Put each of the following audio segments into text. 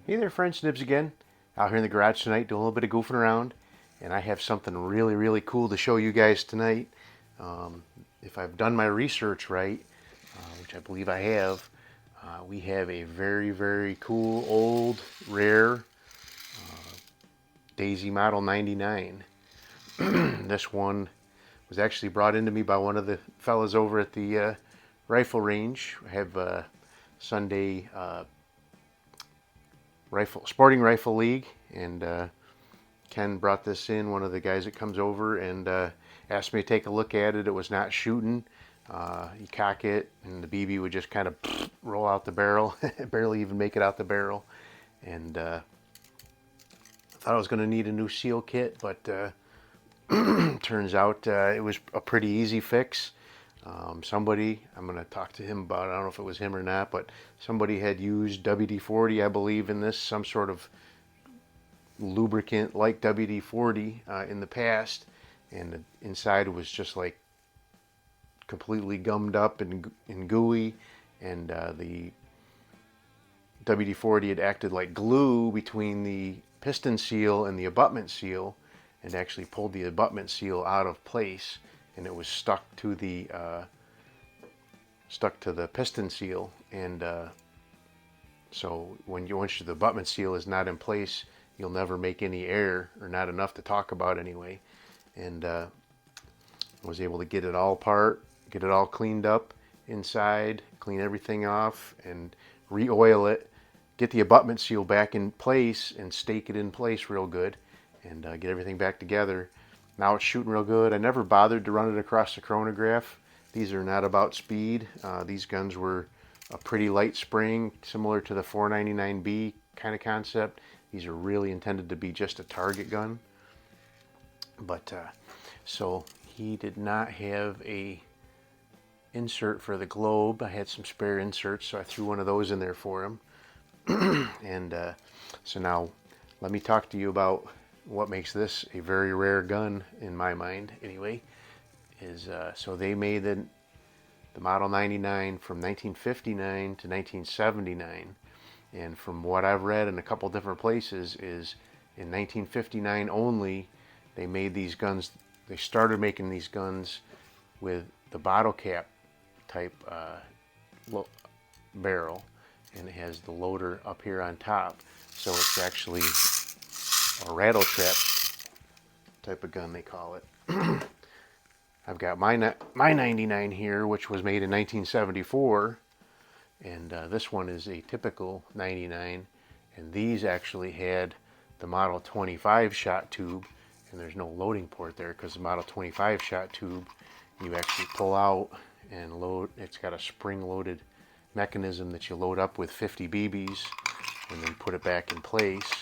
Hey there friends, Nibs again. Out here in the garage tonight doing a little bit of goofing around, and I have something really cool to show you guys tonight. If I've done my research right, which I believe I have, we have a very cool old rare Daisy Model 99. This one was actually brought into me by one of the fellas over at the rifle range. I have Sunday sporting rifle league, and Ken brought this in, one of the guys that comes over, and asked me to take a look at it. It was not shooting. You cock it and the BB would just kind of roll out the barrel, barely even make it out the barrel. And I thought I was going to need a new seal kit, but turns out it was a pretty easy fix. Somebody, I'm going to talk to him about it, I don't know if it was him or not, but somebody had used WD-40, I believe, in this, some sort of lubricant like WD-40 in the past, and the inside was just like completely gummed up and gooey, and the WD-40 had acted like glue between the piston seal and the abutment seal, and actually pulled the abutment seal out of place, and it was stuck to the piston seal. And so once the abutment seal is not in place, you'll never make any air, or not enough to talk about anyway. And was able to get it all apart, get it all cleaned up inside, clean everything off, and re-oil it, get the abutment seal back in place, and stake it in place real good, and get everything back together. Now it's shooting real good. I never bothered to run it across the chronograph. These are not about speed. These guns were a pretty light spring, similar to the 499B kind of concept. These are really intended to be just a target gun. But so he did not have a insert for the globe. I had some spare inserts, so I threw one of those in there for him. And so now let me talk to you about what makes this a very rare gun in my mind anyway. Is so they made the Model 99 from 1959 to 1979, and from what I've read in a couple different places, is in 1959 only they made these guns. They started making these guns with the bottle cap type barrel, and it has the loader up here on top, so it's actually a rattle trap type of gun, they call it. I've got my 99 here, which was made in 1974, and this one is a typical 99, and these actually had the Model 25 shot tube, and there's no loading port there because the Model 25 shot tube you actually pull out and load. It's got a spring-loaded mechanism that you load up with 50 BBs and then put it back in place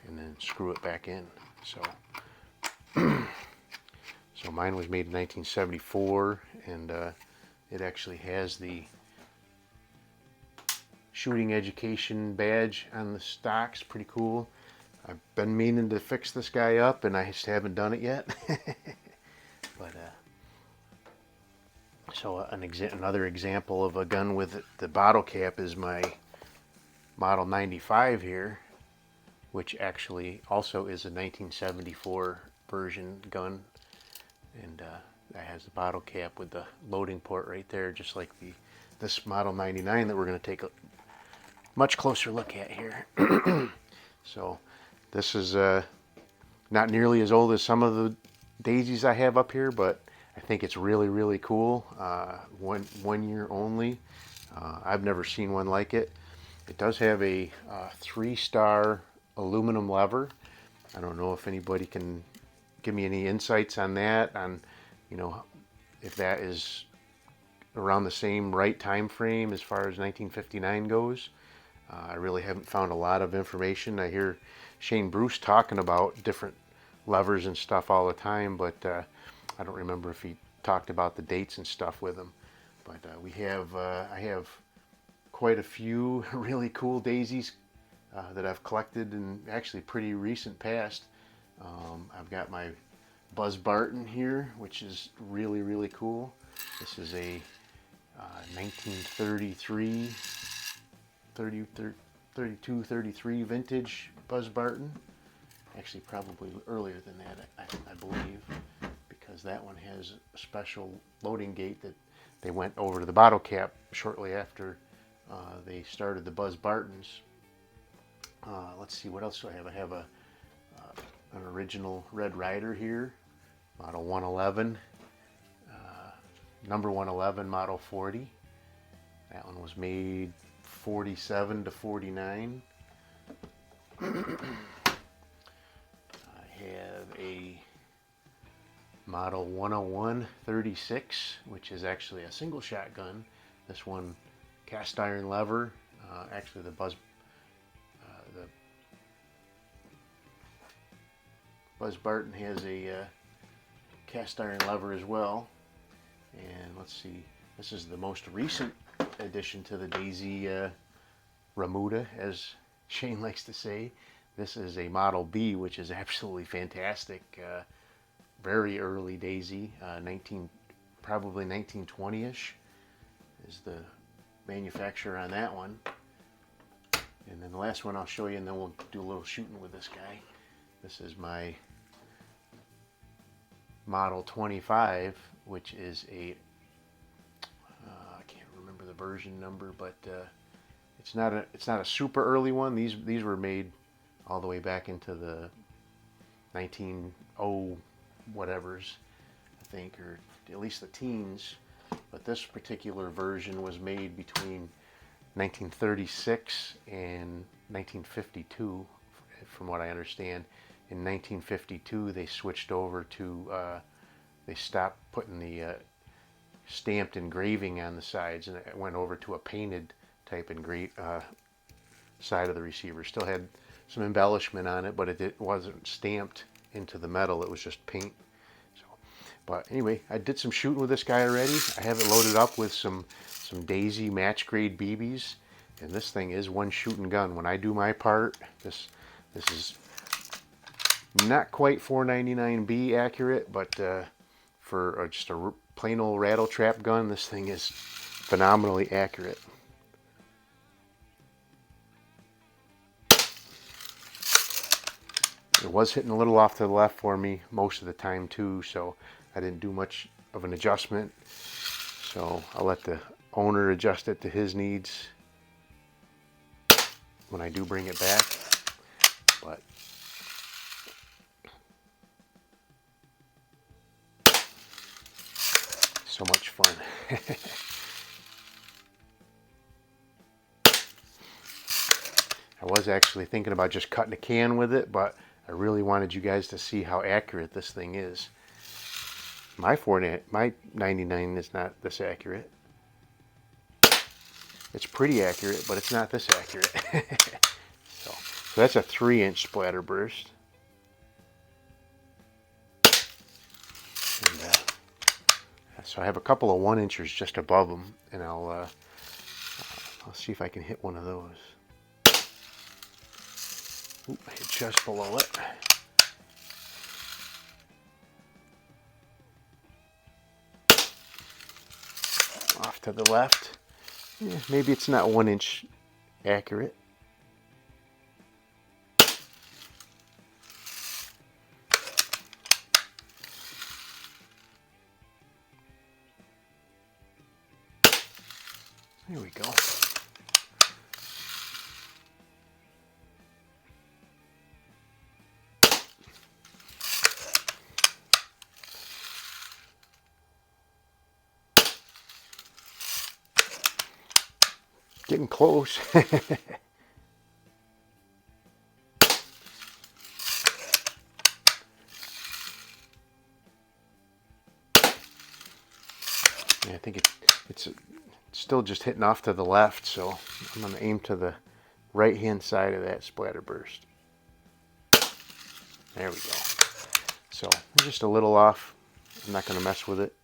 and then screw it back in. So mine was made in 1974, and it actually has the shooting education badge on the stocks. Pretty cool. I've been meaning to fix this guy up, and I just haven't done it yet. But so another example of a gun with the bottle cap is my Model 95 here, which actually also is a 1974 version gun, and that has the bottle cap with the loading port right there, just like this Model 99 that we're going to take a much closer look at here. So this is not nearly as old as some of the daisies I have up here, but I think it's really cool. One year only. I've never seen one like it. It does have a 3-star aluminum lever. I don't know if anybody can give me any insights on that, on if that is around the same right time frame as far as 1959 goes. I really haven't found a lot of information. I hear Shane Bruce talking about different levers and stuff all the time, but I don't remember if he talked about the dates and stuff with him. But I have quite a few really cool daisies that I've collected in actually pretty recent past. I've got my Buzz Barton here, which is really cool. This is a 1933 32, 33 vintage Buzz Barton. Actually, probably earlier than that, I believe, because that one has a special loading gate that they went over to the bottle cap shortly after they started the Buzz Bartons. Let's see, what else do I have? I have an original Red Ryder here, model 111, number 111, model 40. That one was made 47 to 49. I have a model 101 36, which is actually a single shotgun. This one cast iron lever. Actually, the Buzz Barton has a cast iron lever as well. And let's see, this is the most recent addition to the Daisy Remuda, as Shane likes to say. This is a Model B, which is absolutely fantastic. Very early Daisy, probably 1920-ish is the manufacturer on that one. And then the last one I'll show you, and then we'll do a little shooting with this guy. This is my Model 25, which is a I can't remember the version number, but it's not a super early one. These were made all the way back into the 1900 whatevers, I think, or at least the teens. But this particular version was made between 1936 and 1952, from what I understand. In 1952, they switched over to, they stopped putting the stamped engraving on the sides, and it went over to a painted type side of the receiver. Still had some embellishment on it, but it wasn't stamped into the metal. It was just paint. So, but anyway, I did some shooting with this guy already. I have it loaded up with some Daisy match grade BBs, and this thing is one shooting gun. When I do my part, this is not quite 499B accurate, but for just a plain old rattle trap gun, this thing is phenomenally accurate. It was hitting a little off to the left for me most of the time too, so I didn't do much of an adjustment. So I'll let the owner adjust it to his needs when I do bring it back. But so much fun. I was actually thinking about just cutting a can with it, but I really wanted you guys to see how accurate this thing is. My 99 is not this accurate. It's pretty accurate, but it's not this accurate. so that's a 3-inch splatter burst. And, so I have a couple of 1-inchers just above them, and I'll see if I can hit one of those. Oop, I hit just below it. Off to the left. Yeah, maybe it's not 1-inch accurate. There we go. Getting close. Yeah, I think it's still just hitting off to the left, so I'm going to aim to the right hand side of that splatter burst. There we go. So just a little off. I'm not going to mess with it.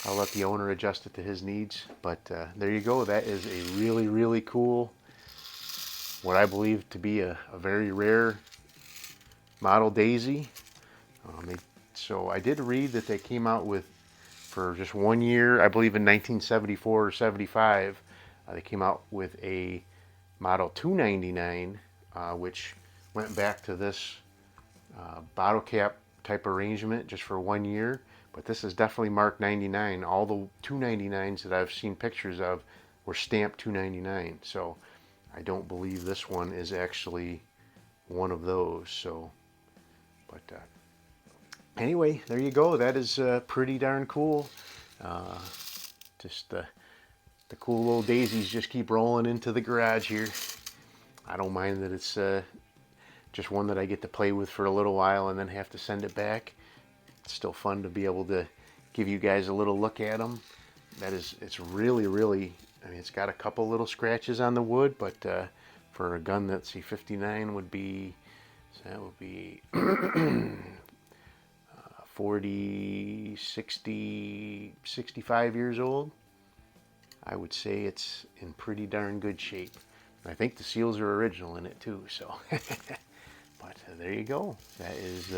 I'll let the owner adjust it to his needs, but there you go. That is a really, really cool, what I believe to be a very rare model Daisy. So I did read that they came out with for just 1 year, I believe in 1974 or 75, they came out with a Model 299, which went back to this bottle cap type arrangement just for 1 year. But this is definitely marked 99. All the 299s that I've seen pictures of were stamped 299. So I don't believe this one is actually one of those. So, but anyway, there you go. That is pretty darn cool. Just the cool little daisies just keep rolling into the garage here. I don't mind that it's just one that I get to play with for a little while and then have to send it back. It's still fun to be able to give you guys a little look at them. It's really, really, I mean, it's got a couple little scratches on the wood, but for a gun that's 59 would be, so that would be 40, 60, 65 years old. I would say it's in pretty darn good shape. I think the seals are original in it too, so. But there you go. That is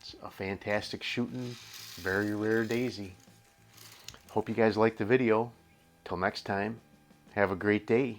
it's a fantastic shooting, very rare daisy. Hope you guys liked the video. Till next time, have a great day.